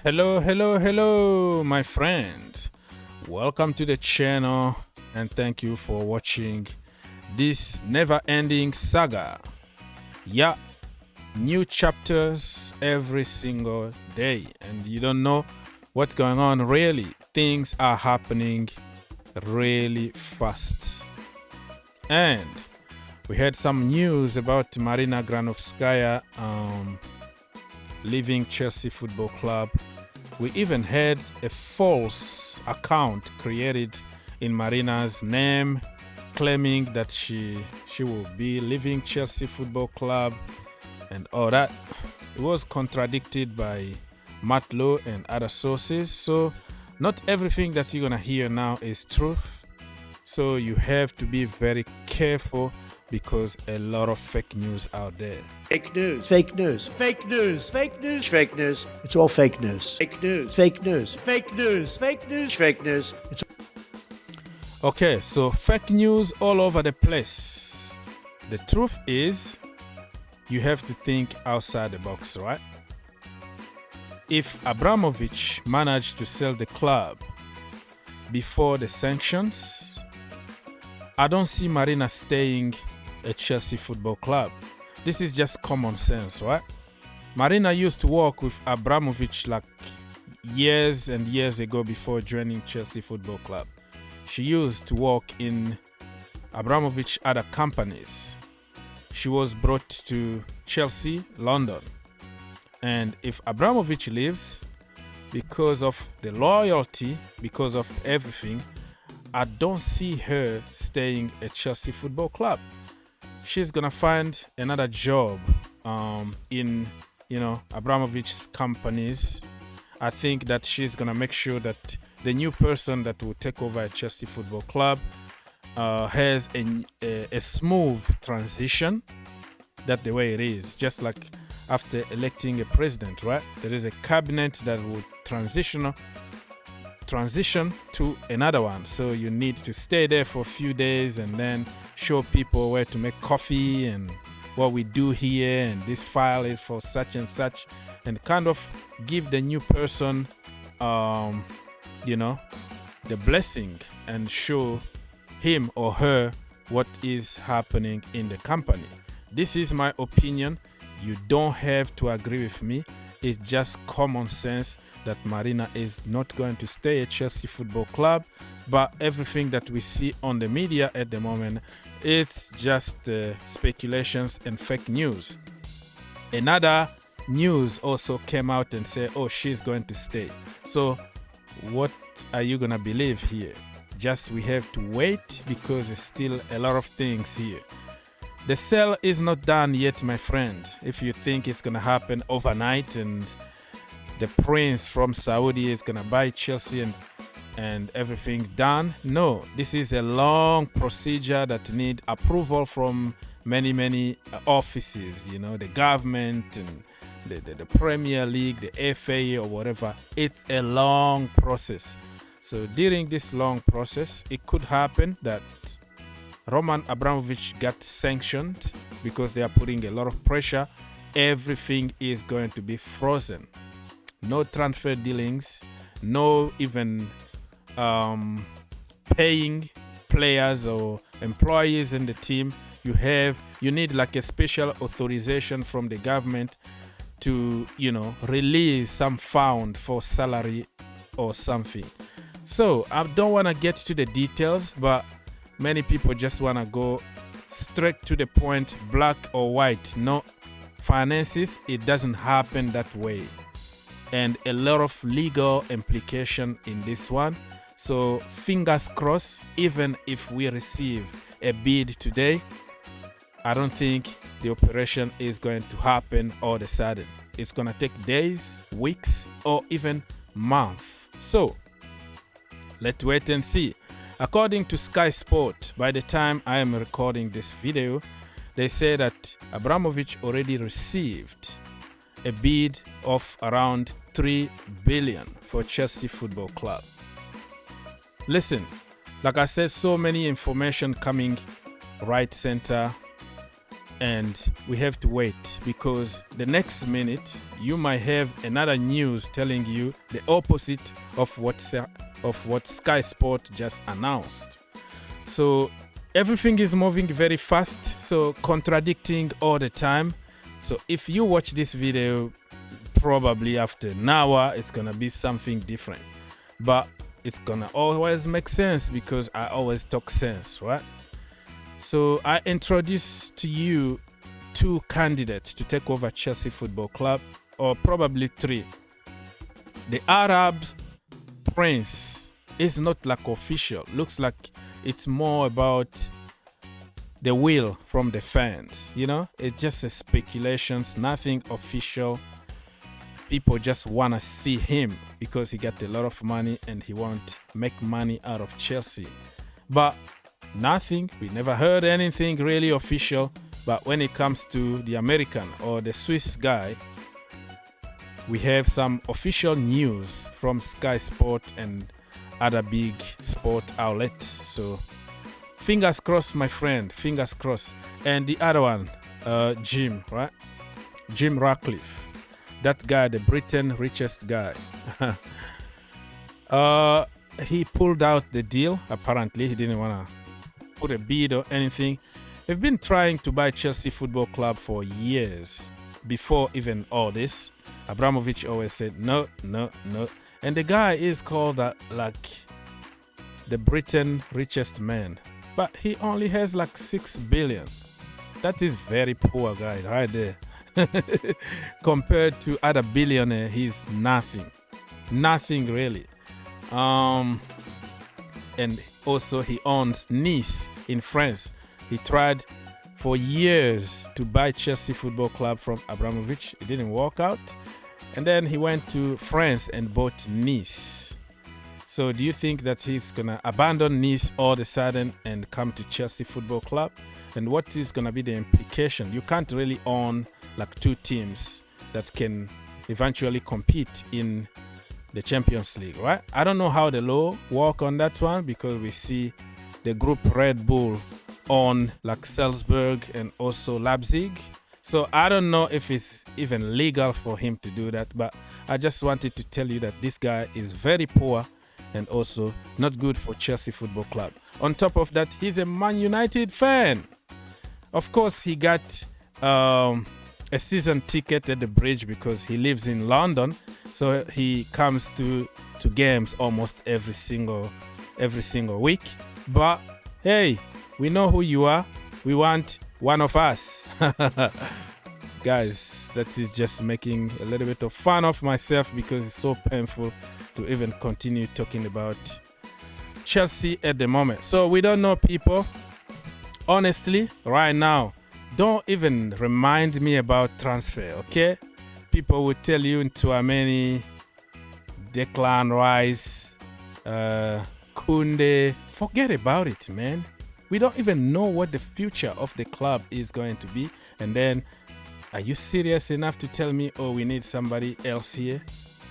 Hello, hello, hello, my friends. Welcome to the channel and thank you for watching this never-ending saga. Yeah, new chapters every single day and you don't know what's going on really. Things are happening really fast. And we had some news about Marina Granovskaia leaving Chelsea Football Club. We even had a false account created in Marina's name claiming that she will be leaving Chelsea Football Club and all that. It was contradicted by Matlow and other sources. So not everything that you're gonna hear now is truth. So you have to be very careful because a lot of fake news out there. Fake news. Fake news. Fake news. Fake news. Fake news. It's all fake news. Fake news. Fake news. Fake news. Fake news. Fake news. Okay, so fake news all over the place. The truth is, you have to think outside the box, right? If Abramovic managed to sell the club before the sanctions, I don't see Marina staying at Chelsea Football Club. This is just common sense, right? Marina used to work with Abramovic like years and years ago before joining Chelsea Football Club. She used to work in Abramovic's other companies. She was brought to Chelsea, London. And if Abramovic leaves, because of the loyalty, because of everything, I don't see her staying at Chelsea Football Club. She's gonna find another job in Abramovic's companies. I think that she's gonna make sure that the new person that will take over at Chelsea Football Club has a smooth transition. That's the way it is. Just like after electing a president, right? There is a cabinet that will transition to another one. So you need to stay there for a few days and then show people where to make coffee and what we do here, and this file is for such and such, and kind of give the new person the blessing and show him or her what is happening in the company. This is my opinion. You don't have to agree with me. It's just common sense that Marina is not going to stay at Chelsea Football Club, but everything that we see on the media at the moment is just speculations and fake news. Another news also came out and said, oh, she's going to stay. So what are you gonna believe here? Just we have to wait because there's still a lot of things here. The sale is not done yet, my friend. If you think it's gonna happen overnight and the prince from Saudi is gonna buy Chelsea and everything done, no. This is a long procedure that need approval from many offices, the government and the Premier League, the FA or whatever. It's a long process. So during this long process, it could happen that Roman Abramovich got sanctioned because they are putting a lot of pressure. Everything is going to be frozen. No transfer dealings, no even paying players or employees in the team. You need like a special authorization from the government to release some fund for salary or something. So I don't want to get to the details, but many people just want to go straight to the point, black or white. No finances, it doesn't happen that way. And a lot of legal implication in this one. So fingers crossed, even if we receive a bid today, I don't think the operation is going to happen all of a sudden. It's going to take days, weeks, or even months. So let's wait and see. According to Sky Sport, by the time I am recording this video, they say that Abramovic already received a bid of around 3 billion for Chelsea Football Club. Listen, like I said, so many information coming right center, and we have to wait, because the next minute you might have another news telling you the opposite of what Sky Sport just announced. So everything is moving very fast, so contradicting all the time. So if you watch this video, probably after an hour, it's gonna be something different. But it's gonna always make sense, because I always talk sense, right? So I introduce to you 2 candidates to take over Chelsea Football Club, or probably 3. The Arab Prince is not like official. Looks like it's more about the will from the fans, you know? It's just a speculations, nothing official. People just want to see him because he got a lot of money and he won't make money out of Chelsea. But nothing, we never heard anything really official. But when it comes to the American or the Swiss guy, we have some official news from Sky Sport and other big sport outlets. So fingers crossed, my friend, fingers crossed. And the other one, Jim, right? Jim Ratcliffe. That guy, the Britain richest guy. He pulled out the deal. Apparently, he didn't want to put a bid or anything. They've been trying to buy Chelsea Football Club for years. Before even all this, Abramovic always said no, no, no. And the guy is called like the Britain richest man. But he only has like 6 billion. That is very poor guy right there. Compared to other billionaire, he's nothing. Nothing really. And also he owns Nice in France. He tried for years to buy Chelsea Football Club from Abramovic. It didn't work out. And then he went to France and bought Nice. So do you think that he's going to abandon Nice all of a sudden and come to Chelsea Football Club? And what is going to be the implication? You can't really own like 2 teams that can eventually compete in the Champions League, right? I don't know how the law work on that one, because we see the group Red Bull on like Salzburg and also Leipzig. So I don't know if it's even legal for him to do that, but I just wanted to tell you that this guy is very poor and also not good for Chelsea Football Club. On top of that, he's a Man United fan. Of course, he got a season ticket at the bridge because he lives in London. So he comes to games almost every single week. But hey, we know who you are. We want one of us. Guys, that is just making a little bit of fun of myself, because it's so painful to even continue talking about Chelsea at the moment. So we don't know, people. Honestly, right now, don't even remind me about transfer, okay? People will tell you into Tchouameni, Declan Rice, Koundé. Forget about it, man. We don't even know what the future of the club is going to be. And then, are you serious enough to tell me, oh, we need somebody else here?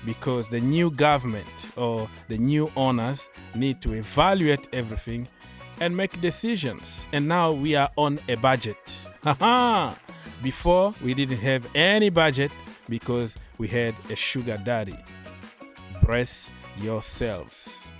Because the new government or the new owners need to evaluate everything and make decisions. And now we are on a budget. Before, we didn't have any budget because we had a sugar daddy. Brace yourselves.